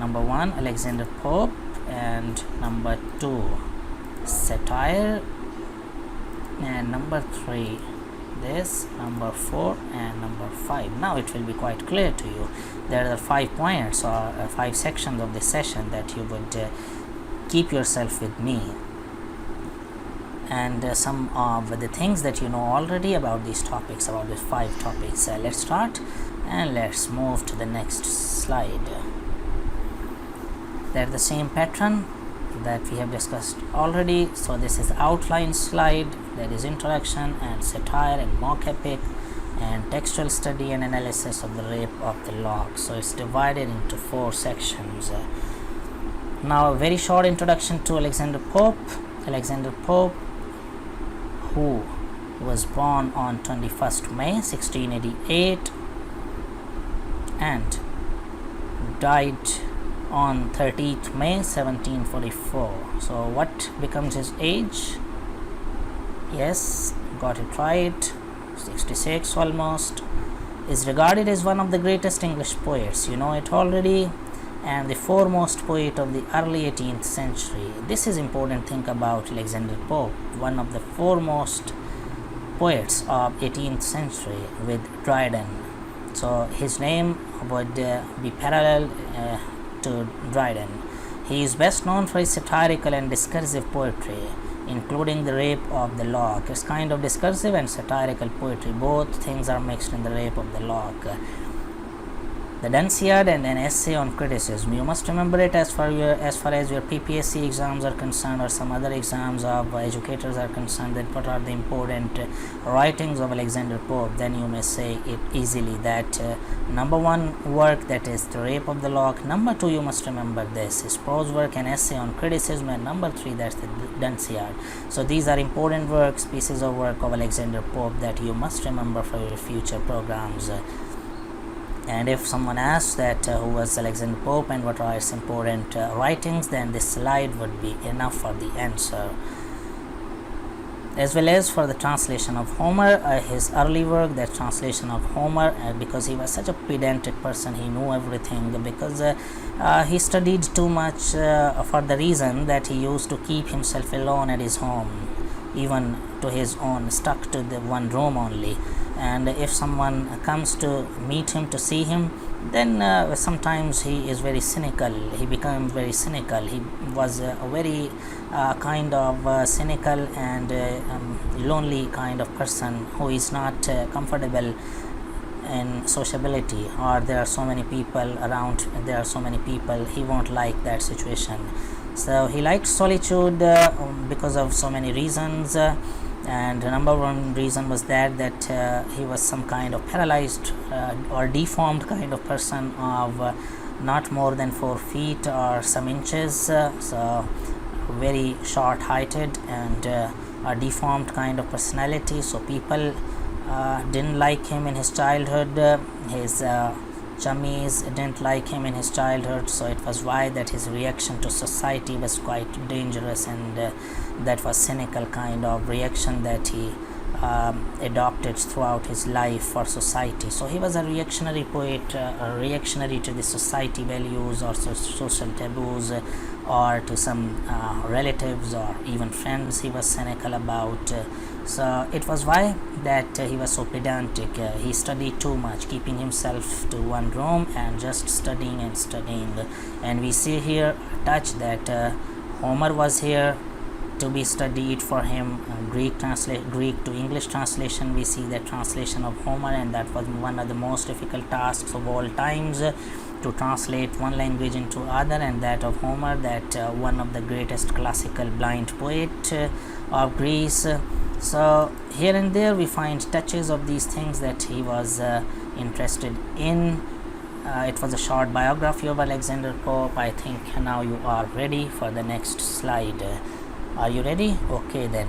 number 1 Alexander Pope, and number 2 satire, and number 3 this, number 4 and number 5. Now it will be quite clear to you. There are 5 points or 5 sections of this session that you would keep yourself with me, and some of the things that you know already about these topics, about these 5 topics. Let's start and let's move to the next slide. They're the same pattern that we have discussed already. So this is outline slide, there is introduction and satire and mock epic and textual study and analysis of the rape of the lock. So it's divided into 4 sections. Now a very short introduction to Alexander Pope. Alexander Pope, who was born on 21st May 1688 and died on 30th May 1744. So what becomes his age? Yes, got it right, 66 almost. Is regarded as one of the greatest English poets, you know it already, and the foremost poet of the early 18th century. This is important thing about Alexander Pope, one of the foremost poets of 18th century with Dryden. So his name would be parallel to Dryden. He is best known for his satirical and discursive poetry, including the rape of the lock. It's kind of discursive and satirical poetry. Both things are mixed in the rape of the lock. The Dunciad and an essay on criticism. You must remember it as far as your PPSC exams are concerned, or some other exams of educators are concerned, that what are the important writings of Alexander Pope. Then you may say it easily that number 1 work, that is the rape of the lock. Number 2, you must remember this, his prose work and essay on criticism, and number 3, that's the Dunciad. So these are important works, pieces of work of Alexander Pope that you must remember for your future programs. And if someone asks that who was Alexander Pope and what are his important writings, then this slide would be enough for the answer. As well as for the translation of Homer, his early work, that translation of Homer, because he was such a pedantic person, he knew everything, because he studied too much for the reason that he used to keep himself alone at his home, even to his own, stuck to the one room only. And if someone comes to meet him, to see him, then sometimes he is very cynical. He becomes very cynical. He was a very kind of cynical and lonely kind of person who is not comfortable in sociability, or there are so many people around, there are so many people, he won't like that situation. So he liked solitude because of so many reasons. And the number 1 reason was that he was some kind of paralyzed or deformed kind of person of not more than 4 feet or some inches, so very short heighted and a deformed kind of personality. So people didn't like him in his childhood. His chummies didn't like him in his childhood, so it was why that his reaction to society was quite dangerous, and that was cynical kind of reaction that he adopted throughout his life for society. So he was a reactionary poet, reactionary to the society values or social taboos, or to some relatives or even friends he was cynical about. So it was why that he was so pedantic. He studied too much, keeping himself to one room and just studying and studying. And we see here a touch that Homer was here to be studied for him. Greek to English translation, we see the translation of Homer, and that was one of the most difficult tasks of all times, to translate one language into other, and that of Homer, that one of the greatest classical blind poet of Greece. So here and there we find touches of these things that he was interested in. It was a short biography of Alexander Pope. I think now you are ready for the next slide. Are you ready? Okay then.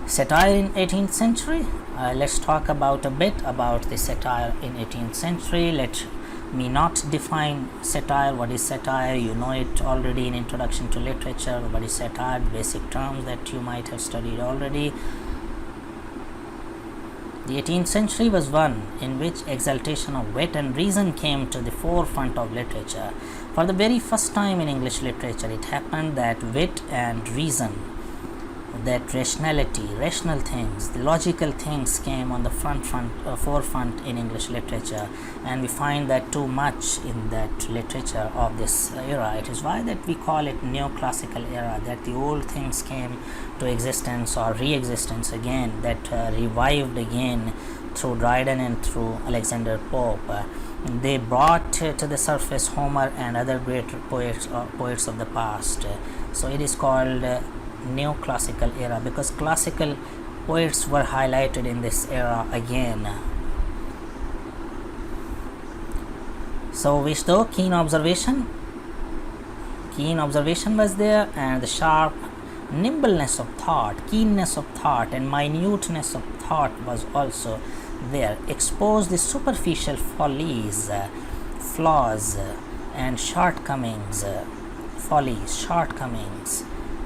Satire in 18th century. Let's talk about a bit about the satire in 18th century. Let me not define satire. What is satire? You know it already in Introduction to Literature. What is satire? Basic terms that you might have studied already. The 18th century was one in which exaltation of wit and reason came to the forefront of literature. For the very first time in English literature, it happened that wit and reason, that rationality, rational things, the logical things came on the forefront in English literature, and we find that too much in that literature of this era. It is why that we call it neoclassical era, that the old things came to existence or re-existence again, that revived again through Dryden and through Alexander Pope. They brought to the surface Homer and other great poets of the past. So it is called neoclassical era because classical poets were highlighted in this era again. So which though keen observation was there, and the sharp nimbleness of thought, keenness of thought and minuteness of thought was also there. Exposed the superficial follies, flaws and shortcomings,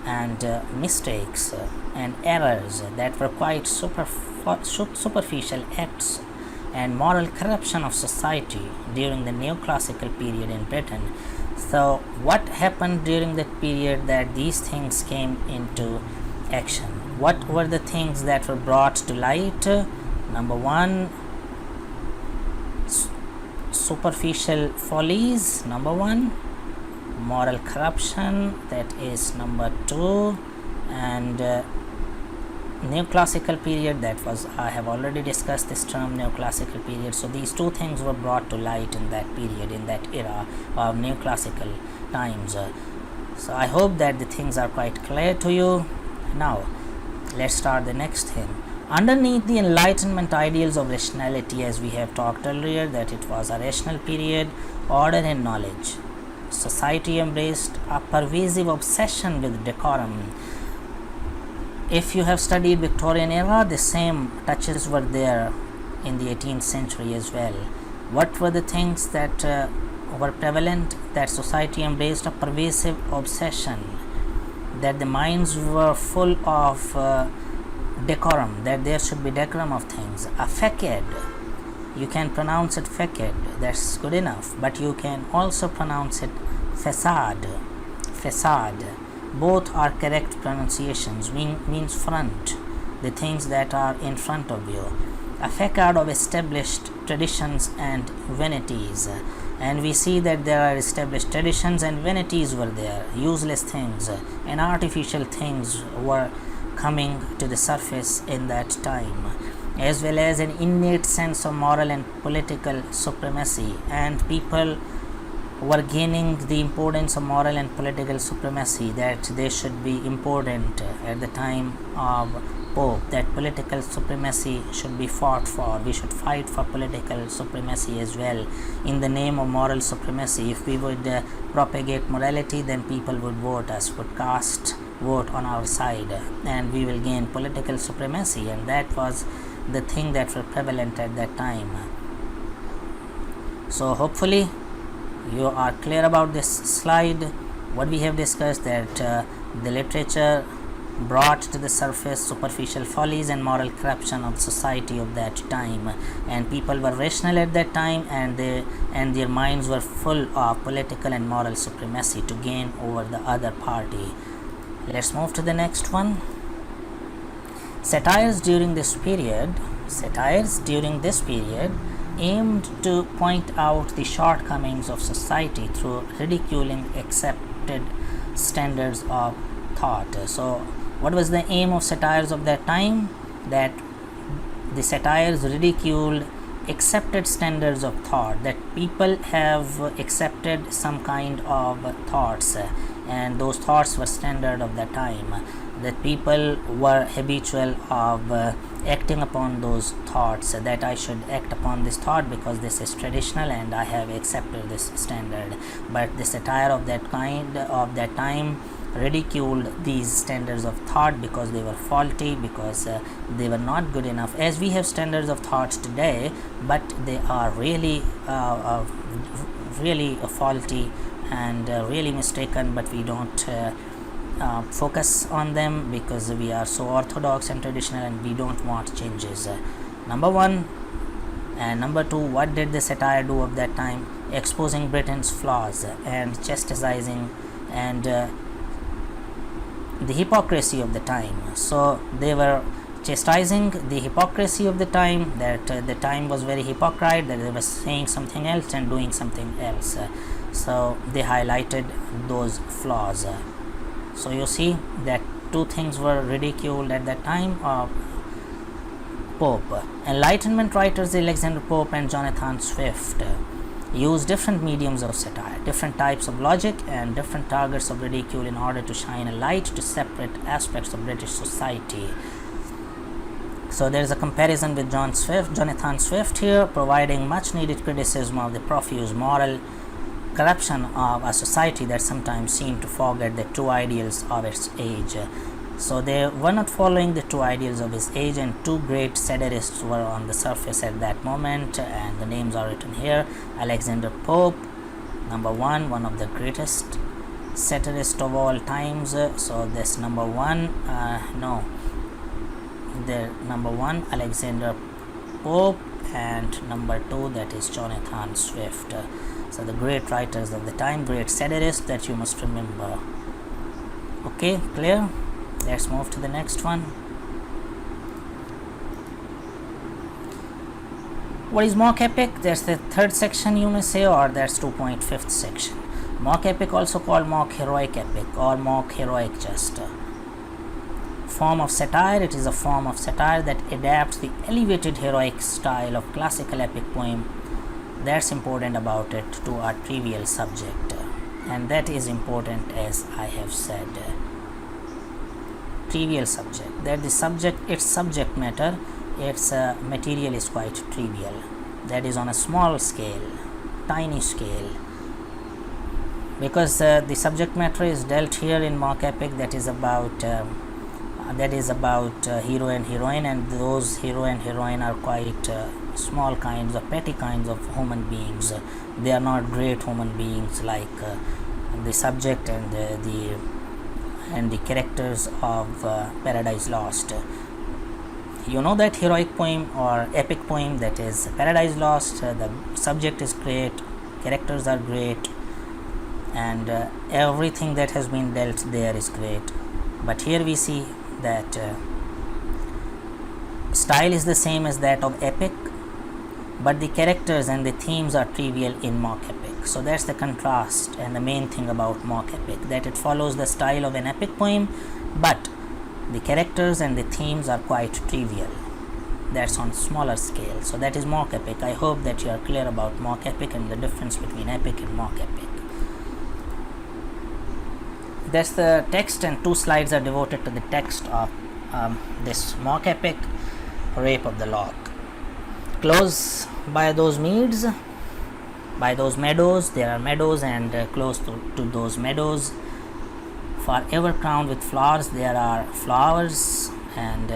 and mistakes and errors that were quite superficial acts and moral corruption of society during the neoclassical period in Britain. So what happened during that period that these things came into action? What were the things that were brought to light? Number one, superficial follies, number one. Moral corruption, that is number two. And neoclassical period, that was, I have already discussed this term, neoclassical period. So these two things were brought to light in that period, in that era of neoclassical times. So I hope that the things are quite clear to you. Now let's start the next thing. Underneath the Enlightenment ideals of rationality, as we have talked earlier, that it was a rational period, order and knowledge, society embraced a pervasive obsession with decorum. If you have studied Victorian era, the same touches were there in the 18th century as well. What were the things that were prevalent? That society embraced a pervasive obsession, that the minds were full of decorum, that there should be decorum of things. A facade, you can pronounce it facade, that's good enough, but you can also pronounce it facade. Both are correct pronunciations, means front, the things that are in front of you. A facade of established traditions and vanities, and we see that there are established traditions and vanities were there, useless things and artificial things were coming to the surface in that time, as well as an innate sense of moral and political supremacy, and people were gaining the importance of moral and political supremacy, that they should be important at the time of Pope, that political supremacy should be fought for. We should fight for political supremacy as well in the name of moral supremacy. If we would propagate morality, then people would vote us, would cast vote on our side, and we will gain political supremacy, and that was the thing that were prevalent at that time. So hopefully you are clear about this slide. What we have discussed, that the literature brought to the surface superficial follies and moral corruption of society of that time, and people were rational at that time, and their minds were full of political and moral supremacy to gain over the other party. Let's move to the next one. Satires during this period aimed to point out the shortcomings of society through ridiculing accepted standards of thought. So what was the aim of satires of that time? That the satires ridiculed accepted standards of thought, that people have accepted some kind of thoughts, and those thoughts were standard of the time, that people were habitual of acting upon those thoughts, that I should act upon this thought because this is traditional and I have accepted this standard. But the satire of that kind of that time ridiculed these standards of thought because they were faulty, because they were not good enough. As we have standards of thought today, but they are really faulty and really mistaken, but we don't focus on them because we are so orthodox and traditional and we don't want changes. number one. And number two, what did the satire do of that time? Exposing Britain's flaws and chastising and the hypocrisy of the time. So they were chastising the hypocrisy of the time, that the time was very hypocrite, that they were saying something else and doing something else. So they highlighted those flaws. So you see that two things were ridiculed at that time of Pope. Enlightenment writers Alexander Pope and Jonathan Swift use different mediums of satire, different types of logic, and different targets of ridicule in order to shine a light to separate aspects of British society. So there is a comparison with Jonathan Swift here, providing much needed criticism of the profuse moral corruption of a society that sometimes seemed to forget the true ideals of its age. So they were not following the true ideals of his age, and two great satirists were on the surface at that moment, and the names are written here. Alexander Pope, number one of the greatest satirists of all times. So this number one, the number one Alexander Pope, and number two, that is Jonathan Swift. So the great writers of the time, great satirists that you must remember. Okay, clear? Let's move to the next one. What is mock epic? That's the third section, you may say, or that's 2.5th section. Mock epic, also called mock heroic epic or mock heroic jest. Form of satire. It is a form of satire that adapts the elevated heroic style of classical epic poem that's important about it to a trivial subject, and that is important, as I have said. Trivial subject, that the subject, its subject matter, its material is quite trivial, that is on a small scale, tiny scale, because the subject matter is dealt here in mock epic, that is about hero and heroine, and those hero and heroine are quite small kinds of petty kinds of human beings. They are not great human beings like the subject and the characters of Paradise Lost. You know that heroic poem or epic poem, that is Paradise Lost. The subject is great, characters are great, and everything that has been dealt there is great. But here we see that style is the same as that of epic, but the characters and the themes are trivial in mock epic. So that's the contrast and the main thing about mock epic, that it follows the style of an epic poem, but the characters and the themes are quite trivial. That's on smaller scale. So that is mock epic. I hope that you are clear about mock epic and the difference between epic and mock epic. That's the text, and 2 slides are devoted to the text of this mock epic, Rape of the Lock. Close by those meads, by those meadows, there are meadows, and close to those meadows, forever crowned with flowers, there are flowers, and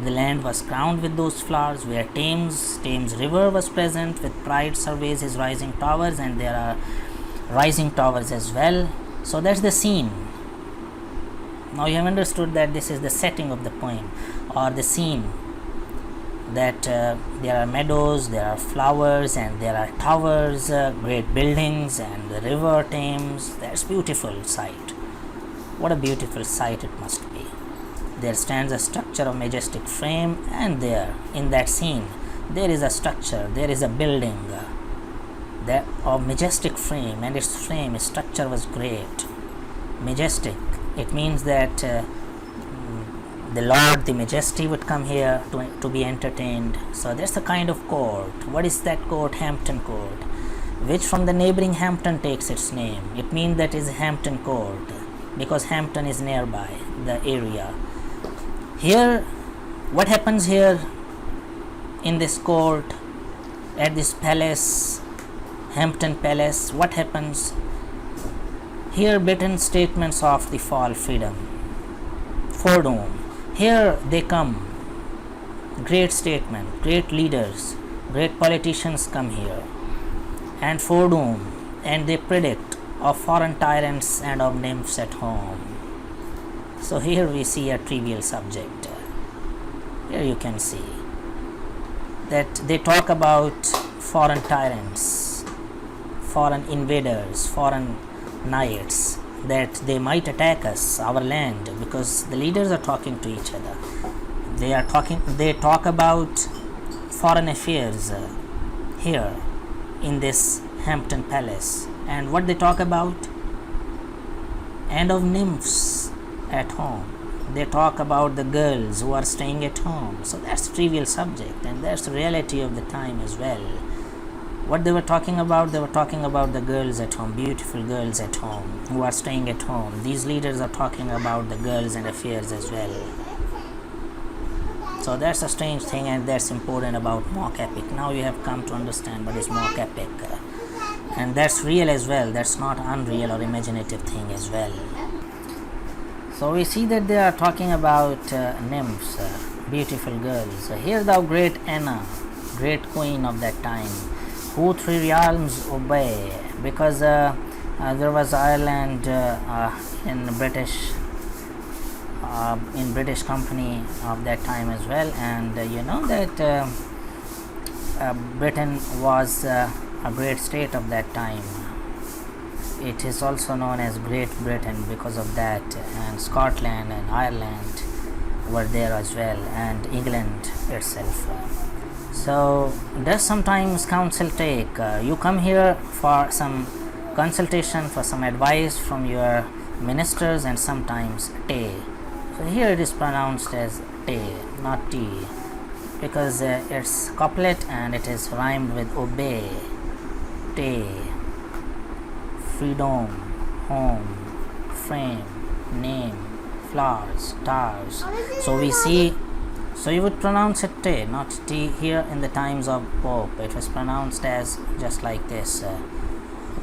the land was crowned with those flowers, where Thames river was present, with pride surveys his rising towers, and there are rising towers as well. So that's the scene. Now you have understood that this is the setting of the poem or the scene, that there are meadows, there are flowers, and there are towers, great buildings, and the river Thames. That's beautiful sight. What a beautiful sight it must be. There stands a structure of majestic frame, and there in that scene there is a structure, there is a building that of majestic frame, and its structure was great, majestic. It means that the Lord, the Majesty, would come here to be entertained. So that's the kind of court. What is that court? Hampton Court, which from the neighboring Hampton takes its name. It means that is Hampton Court because Hampton is nearby the area. Here, what happens here in this court, at this palace, Hampton Palace? What happens here? Beaten statements of the fall freedom, foredom. Here they come, great statement, great leaders, great politicians come here and foredoom, and they predict of foreign tyrants and of nymphs at home. So here we see a trivial subject. Here you can see that they talk about foreign tyrants, foreign invaders, foreign knights, that they might attack us, our land, because the leaders are talking to each other. They talk about foreign affairs here in this Hampton Palace. And what they talk about? And of nymphs at home. They talk about the girls who are staying at home. So that's a trivial subject, and that's the reality of the time as well. What they were talking about? They were talking about the girls at home, beautiful girls at home who are staying at home. These leaders are talking about the girls and affairs as well. So that's a strange thing, and that's important about mock epic. Now you have come to understand what is mock epic, and that's real as well. That's not unreal or imaginative thing as well. So we see that they are talking about nymphs, beautiful girls. Hear thou great Anna, great queen of that time, who three realms obey, because there was Ireland in British company of that time as well, and you know that Britain was a great state of that time. It is also known as Great Britain because of that, and Scotland and Ireland were there as well, and England itself. So does sometimes counsel take? You come here for some consultation, for some advice from your ministers, and sometimes tay. So here it is pronounced as tay, not t, because it's couplet and it is rhymed with obey. Tay, freedom, home, frame, name, flowers, stars. So we see, so you would pronounce it T, not T. Here in the times of Pope, it was pronounced as just like this.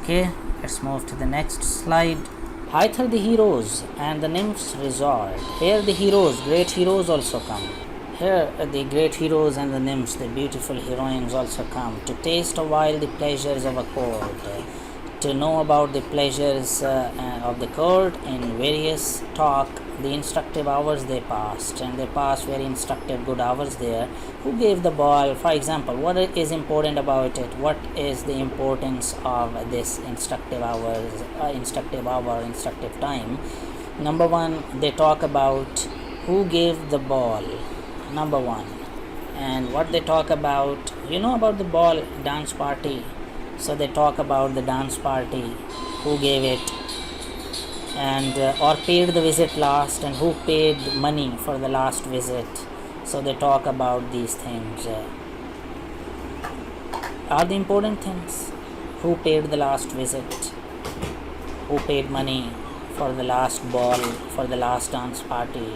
Okay, let's move to the next slide. Hither the heroes and the nymphs resort. Here the heroes, great heroes also come. Here the great heroes and the nymphs, the beautiful heroines also come to taste a while the pleasures of a court, to know about the pleasures of the court in various talk, the instructive hours they passed, and they passed very instructive good hours there. Who gave the ball? For example, what is important about it? What is the importance of this instructive hours, instructive time? Number one, they talk about who gave the ball, number one. And what they talk about, you know about the ball dance party. So they talk about the dance party, who gave it, and or paid the visit last, and who paid money for the last visit. So they talk about these things. Are the important things. Who paid the last visit, who paid money for the last ball, for the last dance party.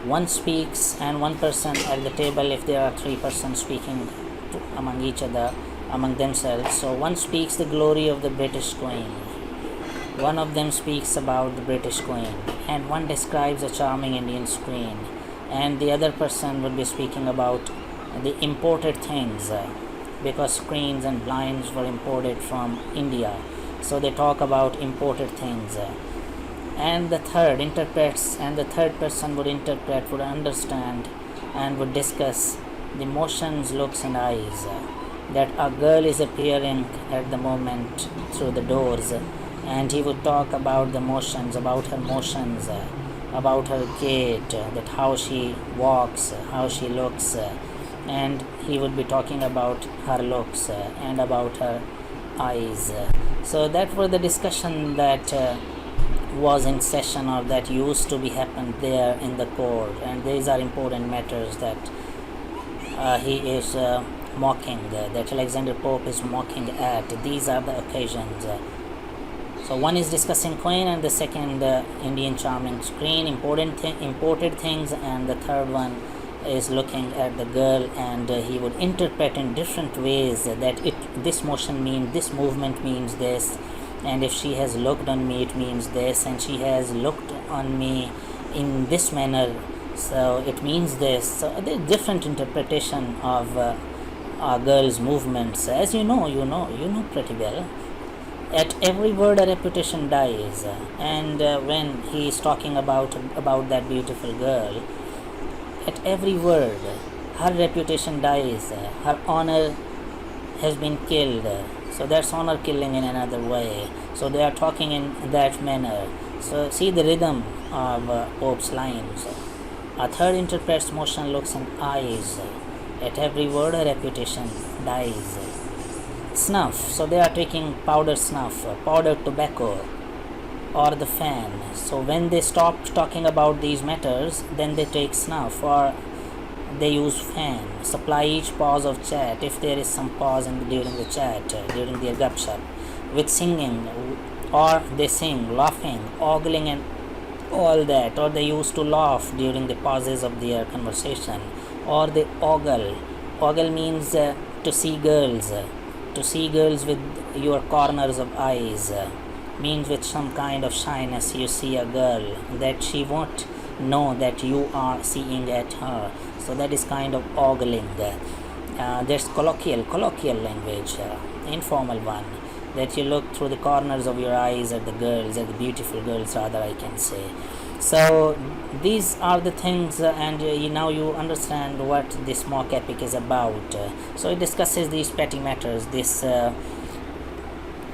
One speaks, and one person at the table, if there are three persons speaking among each other, among themselves. So one speaks the glory of the British Queen, one of them speaks about the British Queen, and one describes a charming Indian queen, and the other person would be speaking about the imported things, because screens and blinds were imported from India. So they talk about imported things, and the third interprets, and the third person would interpret, would understand, and would discuss the motions, looks and eyes, that a girl is appearing at the moment through the doors, and he would talk about the motions, about her motions, about her gait, that how she walks, how she looks, and he would be talking about her looks and about her eyes. So that was the discussion that was in session, or that used to be happened there in the court, and these are important matters that he is mocking, that Alexander Pope is mocking at. These are the occasions. So one is discussing Queen, and the second Indian charming screen, imported things, and the third one is looking at the girl, and he would interpret in different ways that this motion means, this movement means this, and if she has looked on me it means this, and she has looked on me in this manner, so it means this. So there is different interpretation of a girl's movements. As you know pretty well, at every word a reputation dies, and when he is talking about that beautiful girl, at every word her reputation dies, her honor has been killed. So that's honor killing in another way. So they are talking in that manner. So see the rhythm of Pope's lines. A third interprets motion, looks, and eyes. At every word, a reputation dies. Snuff. So they are taking powdered snuff, powdered tobacco, or the fan. So when they stop talking about these matters, then they take snuff, or they use fan. Supply each pause of chat, if there is some pause during the chat, during the gupshup, with singing, or they sing, laughing, ogling, and all that, or they used to laugh during the pauses of their conversation, or they ogle. Ogle means to see girls, with your corners of eyes, means with some kind of shyness you see a girl that she won't know that you are seeing at her. So that is kind of ogling. There's colloquial language, informal one, that you look through the corners of your eyes at the girls, at the beautiful girls rather, I can say. So these are the things, and now you understand what this mock epic is about. So it discusses these petty matters. This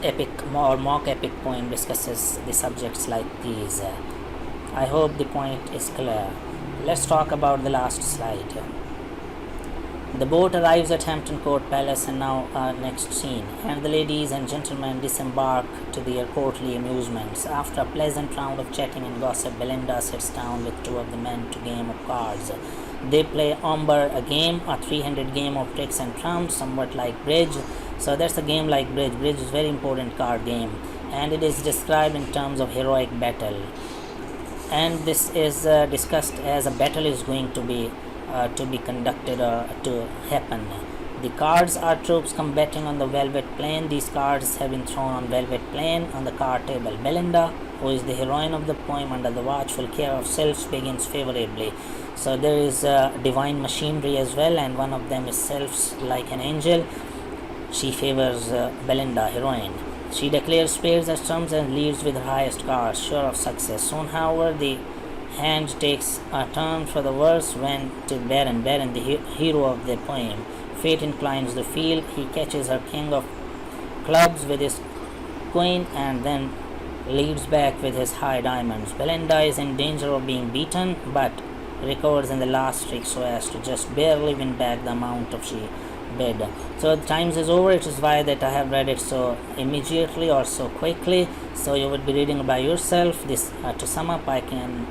epic or mock epic poem discusses the subjects like these. I hope the point is clear. Let's talk about the last slide. The boat arrives at Hampton Court Palace, and now next scene. And the ladies and gentlemen disembark to their courtly amusements. After a pleasant round of chatting and gossip, Belinda sits down with two of the men to game of cards. They play Umber, a game, a 300 game of tricks and trumps, somewhat like bridge. So that's a game like bridge. Bridge is a very important card game, and it is described in terms of heroic battle. And this is discussed as a battle is going to be conducted or to happen. The cards are troops combating on the velvet plain. These cards have been thrown on velvet plain on the card table. Belinda, who is the heroine of the poem, under the watchful care of sylphs, begins favorably. So there is divine machinery as well, and one of them is sylphs like an angel. She favors Belinda, heroine. She declares spades as trumps and leads with her highest cards, sure of success. Soon, however, the hand takes a turn for the worse when to Baron, the hero of the poem. Fate inclines the field. He catches her king of clubs with his queen and then leads back with his high diamonds. Belinda is in danger of being beaten, but recovers in the last trick so as to just barely win back the amount of she bid. So the times is over. It is why that I have read it so immediately or so quickly. So you would be reading by yourself. This to sum up, I can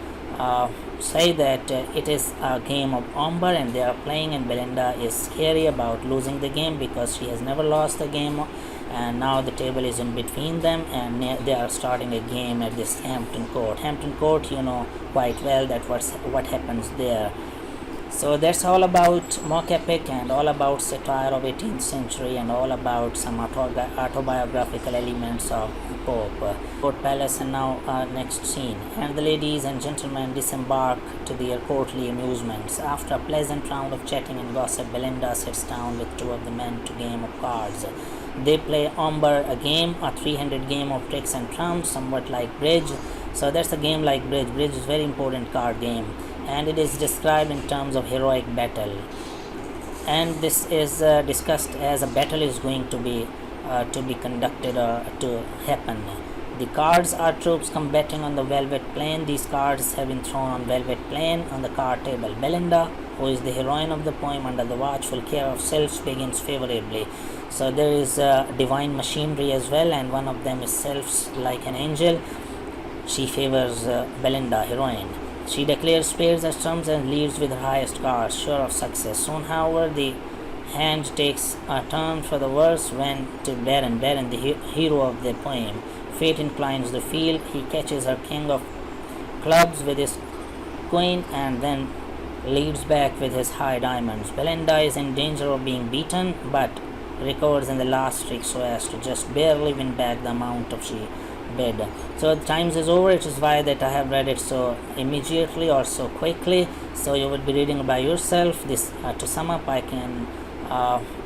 say that it is a game of Umber, and they are playing, and Belinda is scary about losing the game because she has never lost the game, and now the table is in between them, and they are starting a game at this Hampton Court. Hampton Court, you know quite well that what happens there. So that's all about mock epic, and all about satire of 18th century, and all about some autobiographical elements of Pope. Court Palace, and now next scene. And the ladies and gentlemen disembark to their courtly amusements. After a pleasant round of chatting and gossip, Belinda sits down with two of the men to game of cards. They play Umber, a game, a 300 game of tricks and trumps, somewhat like bridge. So that's a game like bridge. Bridge is a very important card game, and it is described in terms of heroic battle. And this is discussed as a battle is going to be conducted or to happen. The cards are troops combating on the velvet plain. These cards have been thrown on velvet plain on the card table. Belinda, who is the heroine of the poem, under the watchful care of sylphs, begins favorably. So there is divine machinery as well, and one of them is sylphs like an angel. She favors Belinda, heroine. She declares spades as trumps and leads with her highest cards, sure of success. Soon, however, the hand takes a turn for the worse when to Baron, the hero of the poem. Fate inclines the field. He catches her king of clubs with his queen and then leads back with his high diamonds. Belinda is in danger of being beaten, but recovers in the last trick so as to just barely win back the amount of she bid. So the times is over. It is why that I have read it so immediately or so quickly. So you would be reading by yourself. This to sum up, I can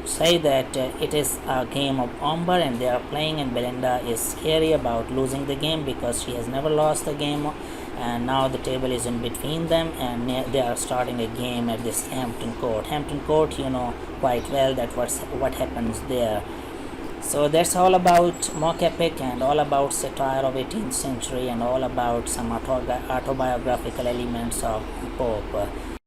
say that it is a game of umber and they are playing, and Belinda is scary about losing the game because she has never lost the game, and now the table is in between them, and they are starting a game at this Hampton Court. Hampton Court, you know quite well that what happens there. So that's all about mock epic and all about satire of 18th century and all about some autobiographical elements of Pope.